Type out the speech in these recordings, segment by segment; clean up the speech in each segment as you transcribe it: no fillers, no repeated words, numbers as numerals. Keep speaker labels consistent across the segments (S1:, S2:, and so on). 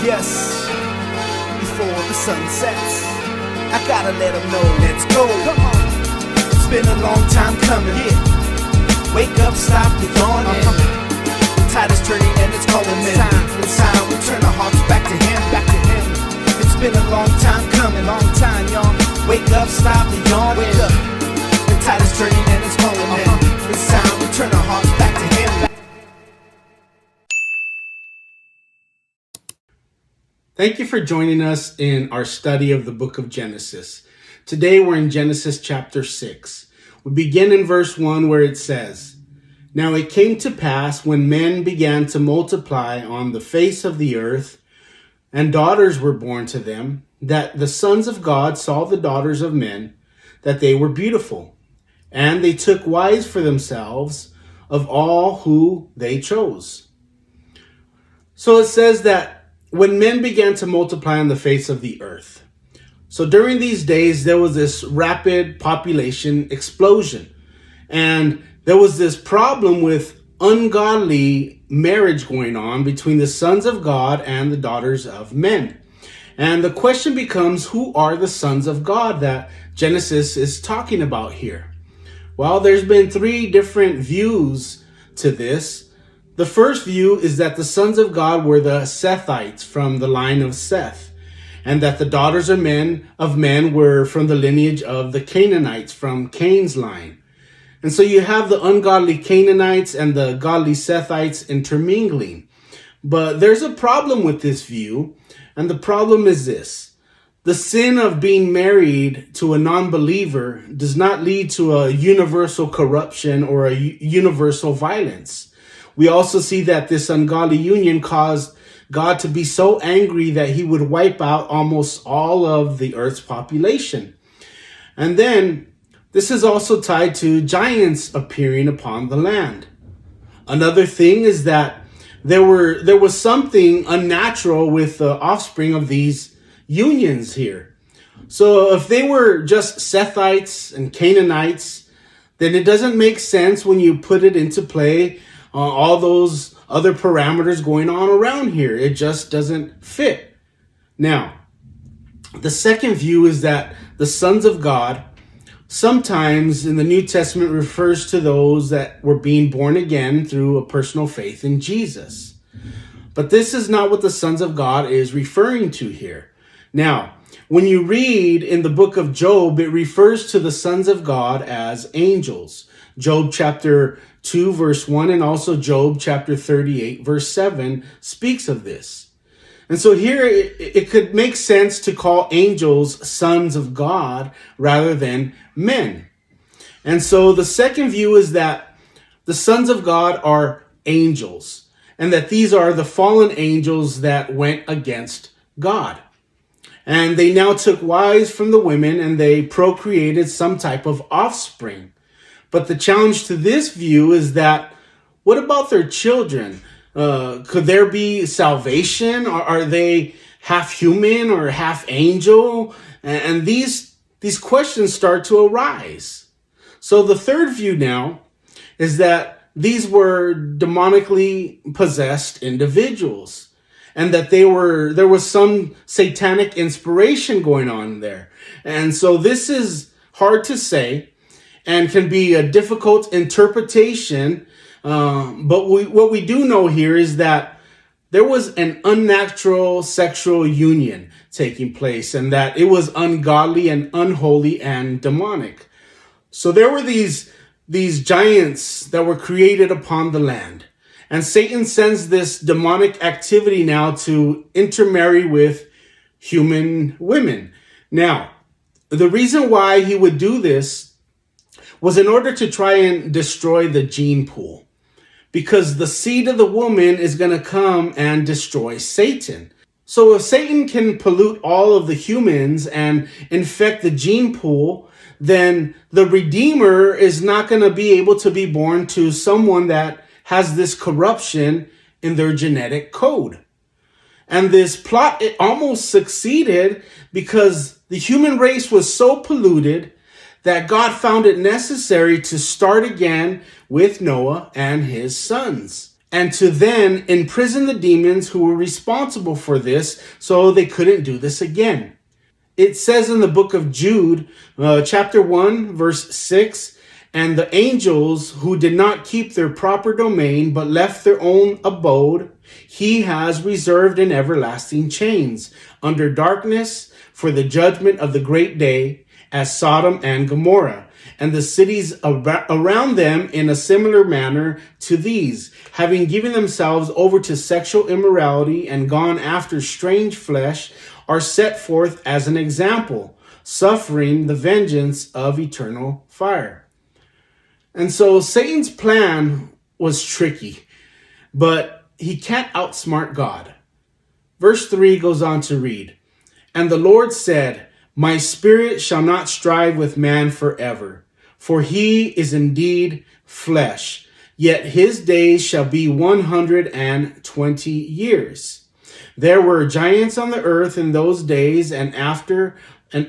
S1: Yes, before the sun sets, I gotta let them know, let's go. Come on. It's been a long time coming. Yeah. Wake up, stop the yawning. The tide is turning and it's calling in. It's time we turn our hearts back to him, back to him. It's been a long time coming, long time, y'all. Wake up, stop the yawning. Wake up. The tide is turning and it's calling in. It's time we turn our hearts back to him.
S2: Thank you for joining us in our study of the book of Genesis. Today we're in Genesis chapter 6. We begin in verse 1 where it says, "Now it came to pass when men began to multiply on the face of the earth, and daughters were born to them, that the sons of God saw the daughters of men, that they were beautiful. And they took wives for themselves of all who they chose." So it says that when men began to multiply on the face of the earth. So during these days, there was this rapid population explosion. And there was this problem with ungodly marriage going on between the sons of God and the daughters of men. And the question becomes, who are the sons of God that Genesis is talking about here? Well, there's been three different views to this. The first view is that the sons of God were the Sethites from the line of Seth, and that the daughters of men were from the lineage of the Canaanites from Cain's line. And so you have the ungodly Canaanites and the godly Sethites intermingling. But there's a problem with this view, and the problem is this. The sin of being married to a non-believer does not lead to a universal corruption or a universal violence. We also see that this ungodly union caused God to be so angry that he would wipe out almost all of the earth's population. And then this is also tied to giants appearing upon the land. Another thing is that there was something unnatural with the offspring of these unions here. So if they were just Sethites and Canaanites, then it doesn't make sense when you put it into play all those other parameters going on around here. It just doesn't fit. Now, the second view is that the sons of God sometimes in the New Testament refers to those that were being born again through a personal faith in Jesus. But this is not what the sons of God is referring to here. Now, when you read in the book of Job, it refers to the sons of God as angels. Job chapter 2 verse 1 and also Job chapter 38 verse 7 speaks of this. And so here it could make sense to call angels sons of God rather than men. And so the second view is that the sons of God are angels and that these are the fallen angels that went against God. And they now took wives from the women and they procreated some type of offspring. But the challenge to this view is that, what about their children? Could there be salvation? Are they half human or half angel? And these questions start to arise. So the third view now is that these were demonically possessed individuals and that there was some satanic inspiration going on there. And so this is hard to say and can be a difficult interpretation. But what we do know here is that there was an unnatural sexual union taking place and that it was ungodly and unholy and demonic. So there were these giants that were created upon the land. And Satan sends this demonic activity now to intermarry with human women. Now, the reason why he would do this was in order to try and destroy the gene pool, because the seed of the woman is going to come and destroy Satan. So if Satan can pollute all of the humans and infect the gene pool, then the Redeemer is not going to be able to be born to someone that has this corruption in their genetic code. And this plot, it almost succeeded because the human race was so polluted that God found it necessary to start again with Noah and his sons. and to then imprison the demons who were responsible for this so they couldn't do this again. It says in the book of Jude, chapter 1, verse 6, and the angels who did not keep their proper domain but left their own abode, he has reserved in everlasting chains under darkness for the judgment of the great day, as Sodom and Gomorrah, and the cities around them in a similar manner to these, having given themselves over to sexual immorality and gone after strange flesh, are set forth as an example, suffering the vengeance of eternal fire. And so Satan's plan was tricky, but he can't outsmart God. Verse 3 goes on to read, and the Lord said, my spirit shall not strive with man forever, for he is indeed flesh, yet his days shall be 120 years. There were giants on the earth in those days and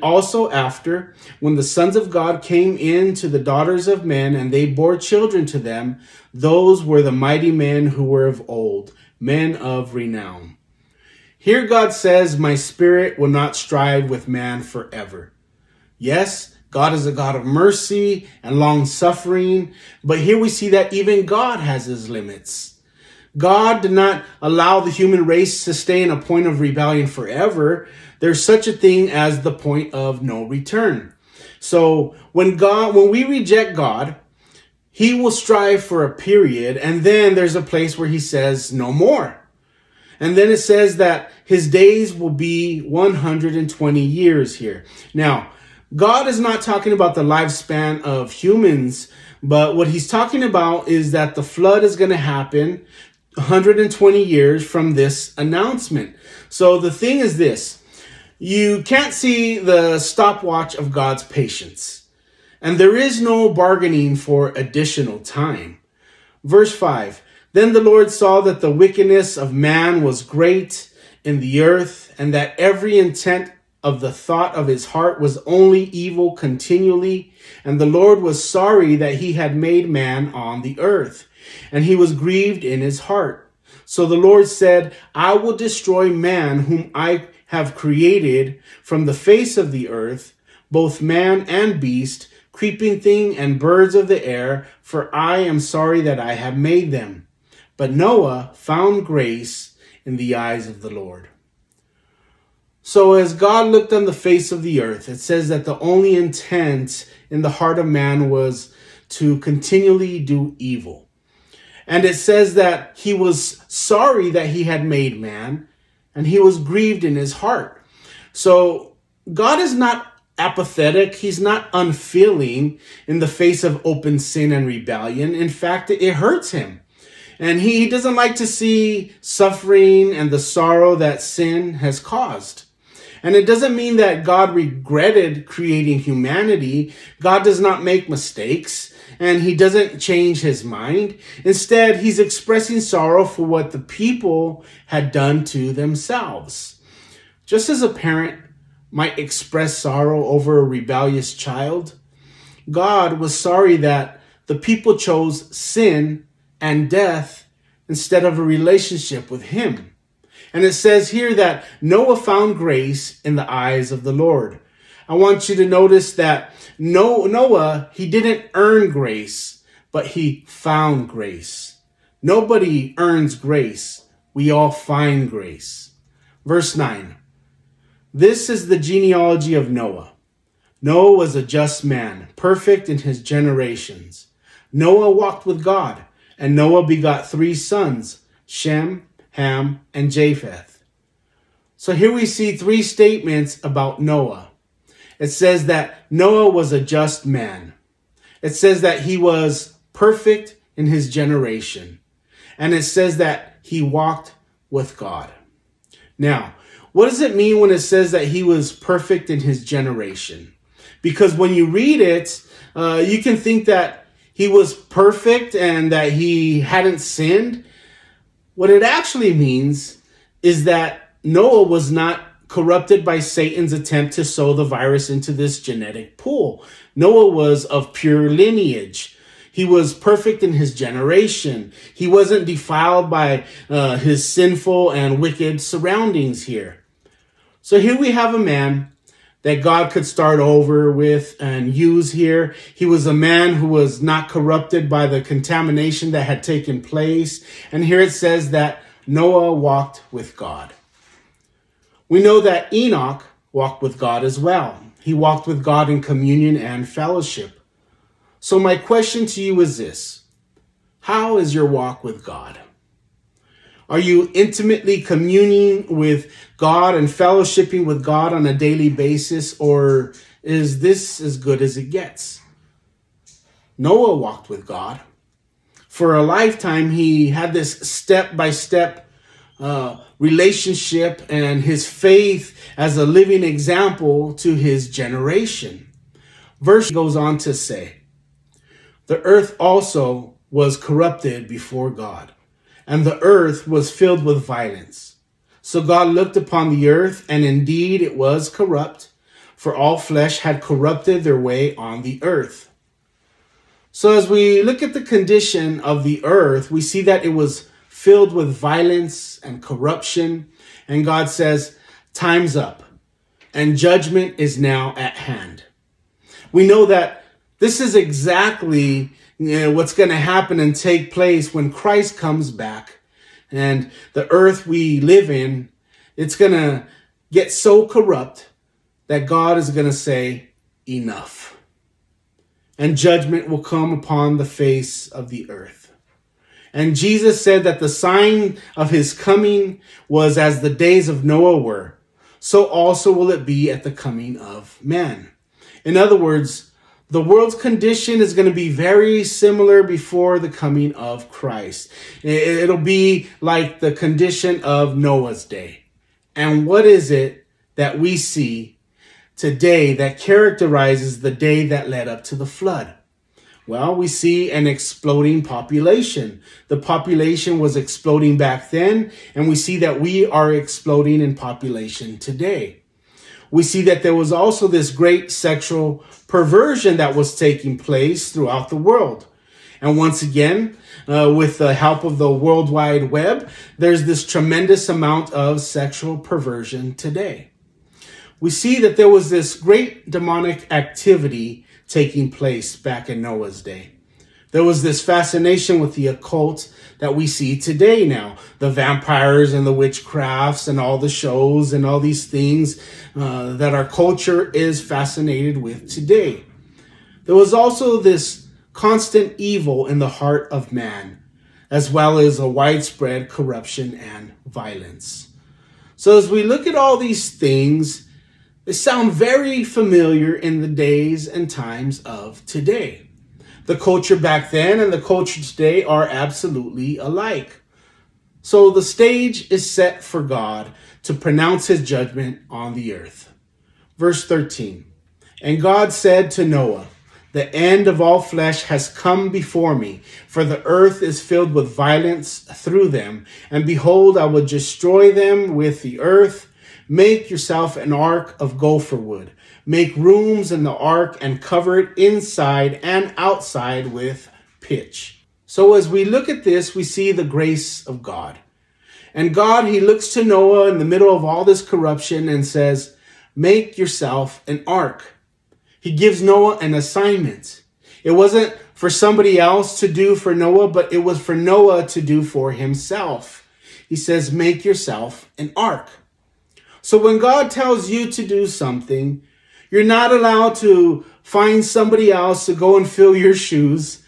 S2: also after, when the sons of God came in to the daughters of men, and they bore children to them. Those were the mighty men who were of old, men of renown. Here God says, my spirit will not strive with man forever. Yes, God is a God of mercy and long suffering, but here we see that even God has his limits. God did not allow the human race to stay in a point of rebellion forever. There's such a thing as the point of no return. So when we reject God, he will strive for a period, and then there's a place where he says no more. And then it says that his days will be 120 years here. Now, God is not talking about the lifespan of humans, but what he's talking about is that the flood is going to happen 120 years from this announcement. So the thing is this, you can't see the stopwatch of God's patience, and there is no bargaining for additional time. Verse 5, then the Lord saw that the wickedness of man was great in the earth, and that every intent of the thought of his heart was only evil continually. And the Lord was sorry that he had made man on the earth, and he was grieved in his heart. So the Lord said, I will destroy man whom I have created from the face of the earth, both man and beast, creeping thing and birds of the air, for I am sorry that I have made them. But Noah found grace in the eyes of the Lord. So as God looked on the face of the earth, it says that the only intent in the heart of man was to continually do evil. And it says that he was sorry that he had made man, and he was grieved in his heart. So God is not apathetic. He's not unfeeling in the face of open sin and rebellion. In fact, it hurts him. And he doesn't like to see suffering and the sorrow that sin has caused. And it doesn't mean that God regretted creating humanity. God does not make mistakes, and he doesn't change his mind. Instead, he's expressing sorrow for what the people had done to themselves. Just as a parent might express sorrow over a rebellious child, God was sorry that the people chose sin and death instead of a relationship with him. And it says here that Noah found grace in the eyes of the Lord. I want you to notice that Noah, he didn't earn grace, but he found grace. Nobody earns grace. We all find grace. Verse 9. This is the genealogy of Noah. Noah was a just man, perfect in his generations. Noah walked with God, and Noah begot 3 sons, Shem, Ham, and Japheth. So here we see 3 statements about Noah. It says that Noah was a just man. It says that he was perfect in his generation. And it says that he walked with God. Now, what does it mean when it says that he was perfect in his generation? Because when you read it, you can think that he was perfect and that he hadn't sinned. What it actually means is that Noah was not corrupted by Satan's attempt to sow the virus into this genetic pool. Noah was of pure lineage. He was perfect in his generation. He wasn't defiled by his sinful and wicked surroundings here. So here we have a man that God could start over with and use here. He was a man who was not corrupted by the contamination that had taken place. And here it says that Noah walked with God. We know that Enoch walked with God as well. He walked with God in communion and fellowship. So my question to you is this: how is your walk with God? Are you intimately communing with God and fellowshipping with God on a daily basis, or is this as good as it gets? Noah walked with God. For a lifetime, he had this step-by-step relationship and his faith as a living example to his generation. Verse goes on to say, the earth also was corrupted before God, and the earth was filled with violence. So God looked upon the earth, and indeed it was corrupt, for all flesh had corrupted their way on the earth. So as we look at the condition of the earth, we see that it was filled with violence and corruption. And God says, time's up, and judgment is now at hand. We know that this is exactly what's going to happen and take place when Christ comes back. And the earth we live in, it's going to get so corrupt that God is going to say, enough. And judgment will come upon the face of the earth. And Jesus said that the sign of his coming was as the days of Noah were, so also will it be at the coming of man. In other words, the world's condition is going to be very similar before the coming of Christ. It'll be like the condition of Noah's day. And what is it that we see today that characterizes the day that led up to the flood? Well, we see an exploding population. The population was exploding back then, and we see that we are exploding in population today. We see that there was also this great sexual perversion that was taking place throughout the world. And once again, with the help of the World Wide Web, there's this tremendous amount of sexual perversion today. We see that there was this great demonic activity taking place back in Noah's day. There was this fascination with the occult that we see today now. The vampires and the witchcrafts and all the shows and all these things that our culture is fascinated with today. There was also this constant evil in the heart of man, as well as a widespread corruption and violence. So as we look at all these things, they sound very familiar in the days and times of today. The culture back then and the culture today are absolutely alike. So the stage is set for God to pronounce his judgment on the earth. Verse 13, and God said to Noah, the end of all flesh has come before me, for the earth is filled with violence through them. And behold, I will destroy them with the earth. Make yourself an ark of gopher wood. Make rooms in the ark and cover it inside and outside with pitch. So as we look at this, we see the grace of God. And God, he looks to Noah in the middle of all this corruption and says, make yourself an ark. He gives Noah an assignment. It wasn't for somebody else to do for Noah, but it was for Noah to do for himself. He says, make yourself an ark. So when God tells you to do something, you're not allowed to find somebody else to go and fill your shoes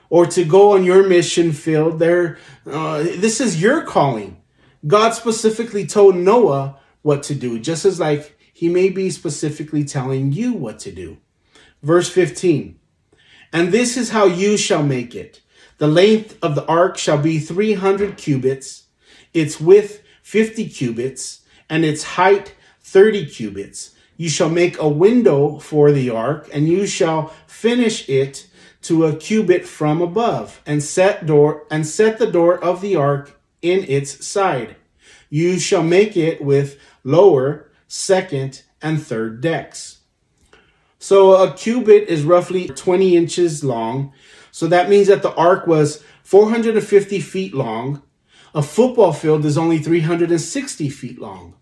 S2: or to go on your mission field. This is your calling. God specifically told Noah what to do, just as like he may be specifically telling you what to do. Verse 15, and this is how you shall make it. The length of the ark shall be 300 cubits, its width 50 cubits, and its height 30 cubits. You shall make a window for the ark, and you shall finish it to a cubit from above, and set the door of the ark in its side. You shall make it with lower, second, and third decks. So a cubit is roughly 20 inches long. So that means that the ark was 450 feet long. A football field is only 360 feet long.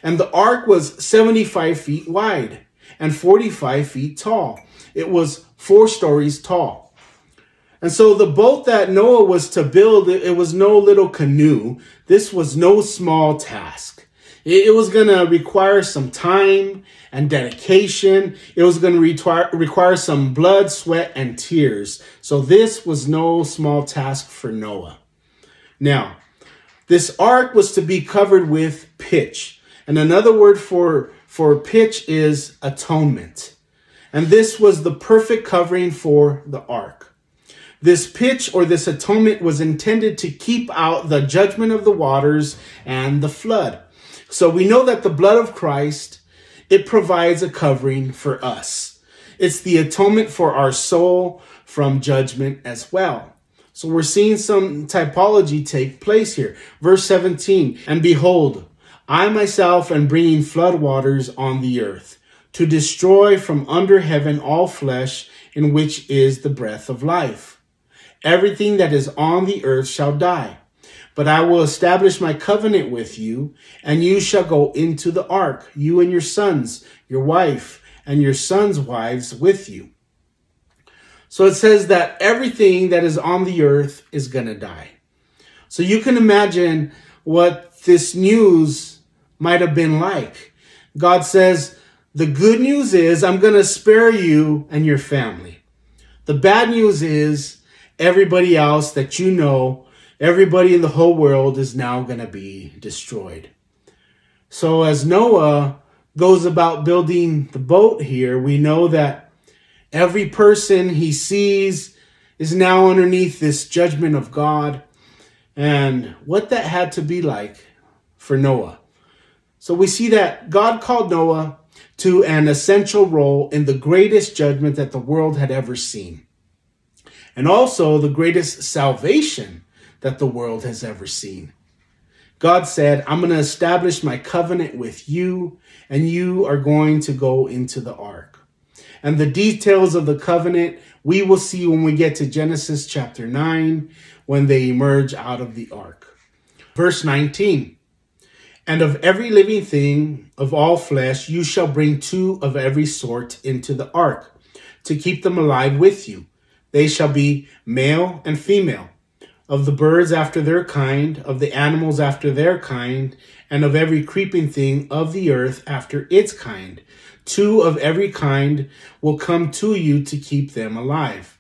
S2: And the ark was 75 feet wide and 45 feet tall. It was 4 stories tall. And so the boat that Noah was to build, it was no little canoe. This was no small task. It was going to require some time and dedication. It was going to require some blood, sweat, and tears. So this was no small task for Noah. Now, this ark was to be covered with pitch. And another word for pitch is atonement. And this was the perfect covering for the ark. This pitch or this atonement was intended to keep out the judgment of the waters and the flood. So we know that the blood of Christ, it provides a covering for us. It's the atonement for our soul from judgment as well. So we're seeing some typology take place here. Verse 17, and behold, I myself am bringing flood waters on the earth to destroy from under heaven all flesh in which is the breath of life. Everything that is on the earth shall die. But I will establish my covenant with you, and you shall go into the ark, you and your sons, your wife, and your sons' wives with you. So it says that everything that is on the earth is going to die. So you can imagine what this news might have been like. God says, the good news is I'm going to spare you and your family. The bad news is everybody else that you know, everybody in the whole world is now going to be destroyed. So as Noah goes about building the boat here, we know that every person he sees is now underneath this judgment of God, and what that had to be like for Noah. So we see that God called Noah to an essential role in the greatest judgment that the world had ever seen, and also the greatest salvation that the world has ever seen. God said, I'm going to establish my covenant with you, and you are going to go into the ark. And the details of the covenant we will see when we get to Genesis chapter 9, when they emerge out of the ark. Verse 19, and of every living thing of all flesh, you shall bring 2 of every sort into the ark, to keep them alive with you. They shall be male and female, of the birds after their kind, of the animals after their kind, and of every creeping thing of the earth after its kind. 2 of every kind will come to you to keep them alive.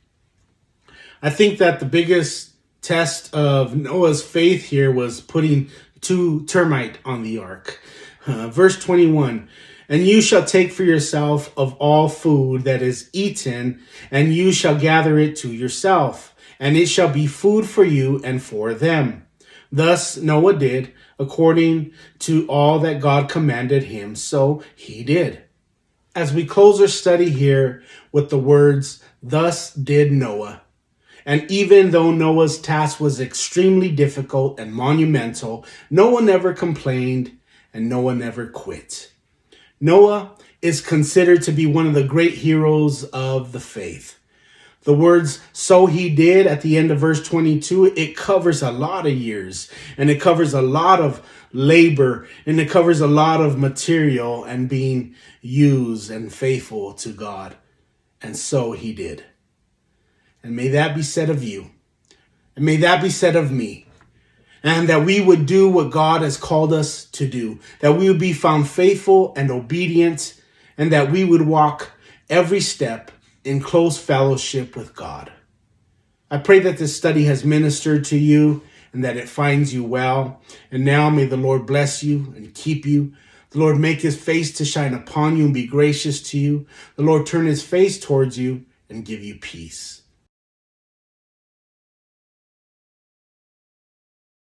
S2: I think that the biggest test of Noah's faith here was putting 2 termite on the ark. Verse 21, and you shall take for yourself of all food that is eaten, and you shall gather it to yourself, and it shall be food for you and for them. Thus Noah did, according to all that God commanded him, so he did. As we close our study here with the words, thus did Noah. And even though Noah's task was extremely difficult and monumental, Noah never complained and Noah never quit. Noah is considered to be one of the great heroes of the faith. The words, so he did, at the end of verse 22, it covers a lot of years, and it covers a lot of labor, and it covers a lot of material and being used and faithful to God. And so he did. And may that be said of you. And may that be said of me. And that we would do what God has called us to do. That we would be found faithful and obedient, and that we would walk every step in close fellowship with God. I pray that this study has ministered to you and that it finds you well. And now may the Lord bless you and keep you. The Lord make his face to shine upon you and be gracious to you. The Lord turn his face towards you and give you peace.